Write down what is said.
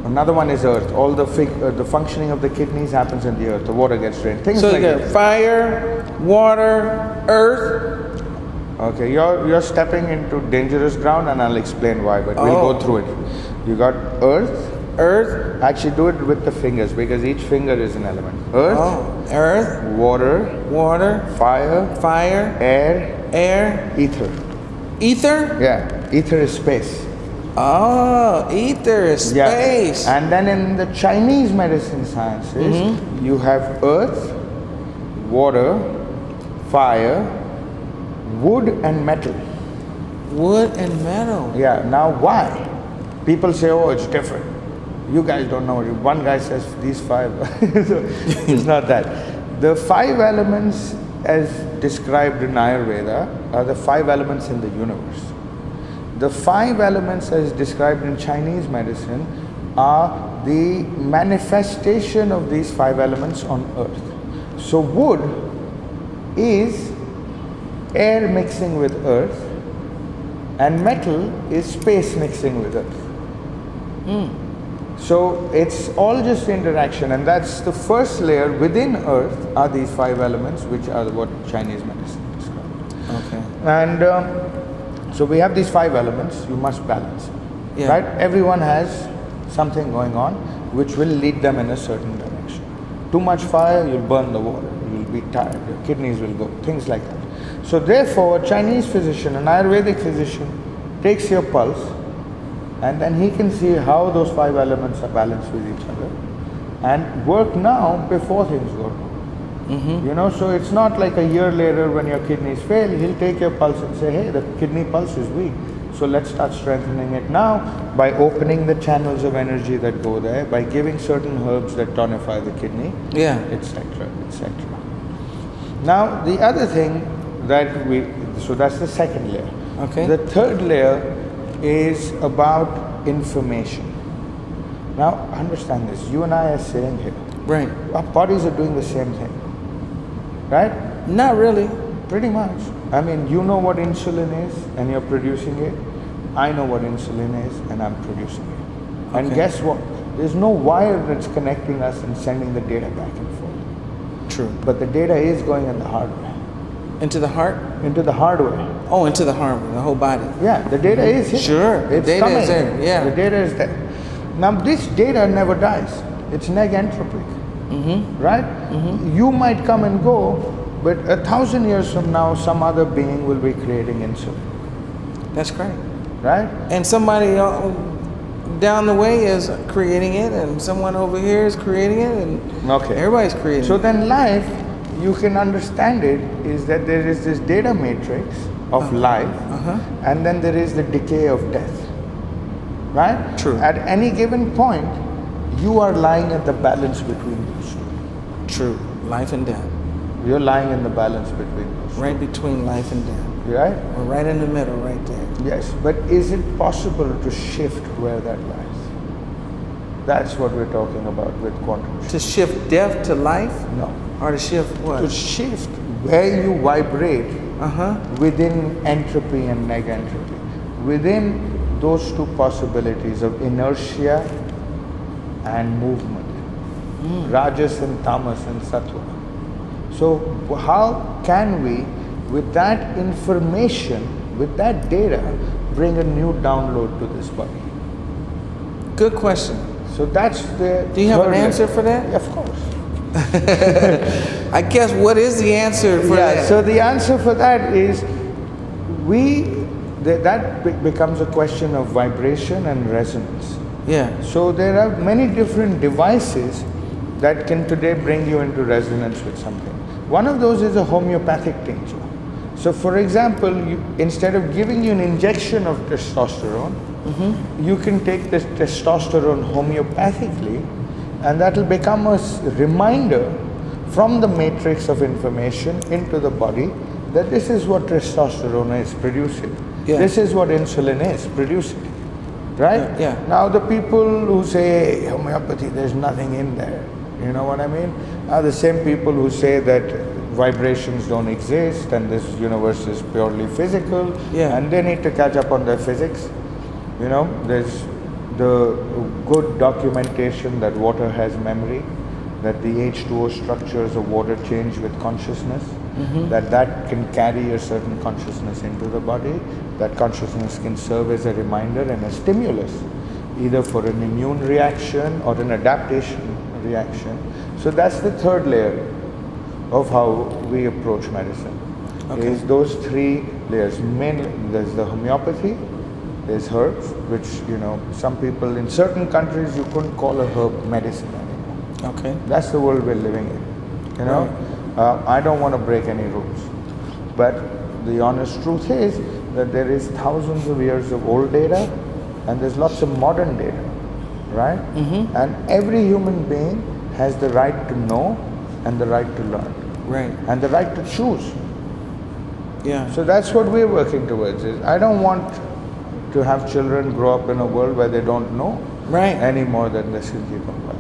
Another one is earth. All the functioning of the kidneys happens in the earth. The water gets drained. Things So like you got that. fire, water, earth. Okay, you're stepping into dangerous ground, and I'll explain why. But we'll go through it. You got earth. Earth. Actually, do it with the fingers because each finger is an element. Earth. Earth. Water. Water. Fire. Fire. Air. Air. Ether. Ether. Yeah, ether is space. Oh, ether is space. Yeah. And then in the Chinese medicine sciences, you have earth, water, fire, wood and metal. Wood and metal. Yeah, now why? People say, oh, it's different. You guys don't know. One guy says these five. So it's not that. The 5 elements as described in Ayurveda are the 5 elements in the universe. The 5 elements as described in Chinese medicine are the manifestation of these 5 elements on earth. So wood is air mixing with earth, and metal is space mixing with earth. So it's all just interaction, and that's the first layer. Within earth are these 5 elements, which are what Chinese medicine describes. Okay. And so we have these 5 elements, you must balance, right? Everyone has something going on which will lead them in a certain direction. Too much fire, you'll burn the water, you'll be tired, your kidneys will go, things like that. So therefore, a Chinese physician, an Ayurvedic physician, takes your pulse, and then he can see how those 5 elements are balanced with each other and work now before things go wrong. You know, so it's not like a year later when your kidneys fail, he'll take your pulse and say, hey, the kidney pulse is weak, so let's start strengthening it now by opening the channels of energy that go there, by giving certain herbs that tonify the kidney, etc., etc. Now, the other thing that so that's the second layer. Okay. The third layer is about information. Now, understand this, you and I are sitting here. Right. Our bodies are doing the same thing, right? Not really. Pretty much. I mean, you know what insulin is and you're producing it. I know what insulin is and I'm producing it. And guess what? There's no wire that's connecting us and sending the data back and forth. True. But the data is going in the hardware. Into the heart? Into the hardware. Oh, into the heart, the whole body. Yeah, the data is here. Sure, the It's data coming. is there, yeah. The data is there. Now, this data never dies. It's negentropic, right? You might come and go, but 1,000 years from now, some other being will be creating insulin. That's great. Right? And somebody down the way is creating it, and someone over here is creating it, and everybody's creating it. So then life, you can understand it, is that there is this data matrix of life, and then there is the decay of death. Right? True. At any given point, you are lying at the balance between those two. True. Life and death. You're lying in the balance between those two. Right between life and death. Right? Or right in the middle, right there. Yes, but is it possible to shift where that lies? That's what we're talking about with quantum shift. To shift death to life? No. Or to shift what? To shift where you vibrate within entropy and negentropy. Within those two possibilities of inertia and movement. Rajas and tamas and sattva. So how can we, with that information, with that data, bring a new download to this body? Good question. So that's the... Do you have an answer for that? Yeah, of course. I guess, what is the answer for that? So the answer for that is, that becomes a question of vibration and resonance. Yeah. So there are many different devices that can today bring you into resonance with something. One of those is a homeopathic tincture. So for example, instead of giving you an injection of testosterone, you can take this testosterone homeopathically, and that will become a reminder from the matrix of information into the body that this is what testosterone is producing. This is what insulin is producing. Right? Yeah. Now the people who say, hey, homeopathy, there's nothing in there, you know what I mean, are the same people who say that vibrations don't exist and this universe is purely physical, and they need to catch up on their physics. You know, there's the good documentation that water has memory, that the H2O structures of water change with consciousness, that can carry a certain consciousness into the body, that consciousness can serve as a reminder and a stimulus, either for an immune reaction or an adaptation reaction. So that's the third layer of how we approach medicine. Okay. Is those three layers. There's the homeopathy, there's herbs, which, some people in certain countries you couldn't call a herb medicine anymore. Okay. That's the world we're living in. I don't want to break any rules, but the honest truth is that there is thousands of years of old data and there's lots of modern data, right? And every human being has the right to know and the right to learn. Right. And the right to choose. Yeah. So that's what we're working towards. I don't want to have children grow up in a world where they don't know any more than the Silky Gopal.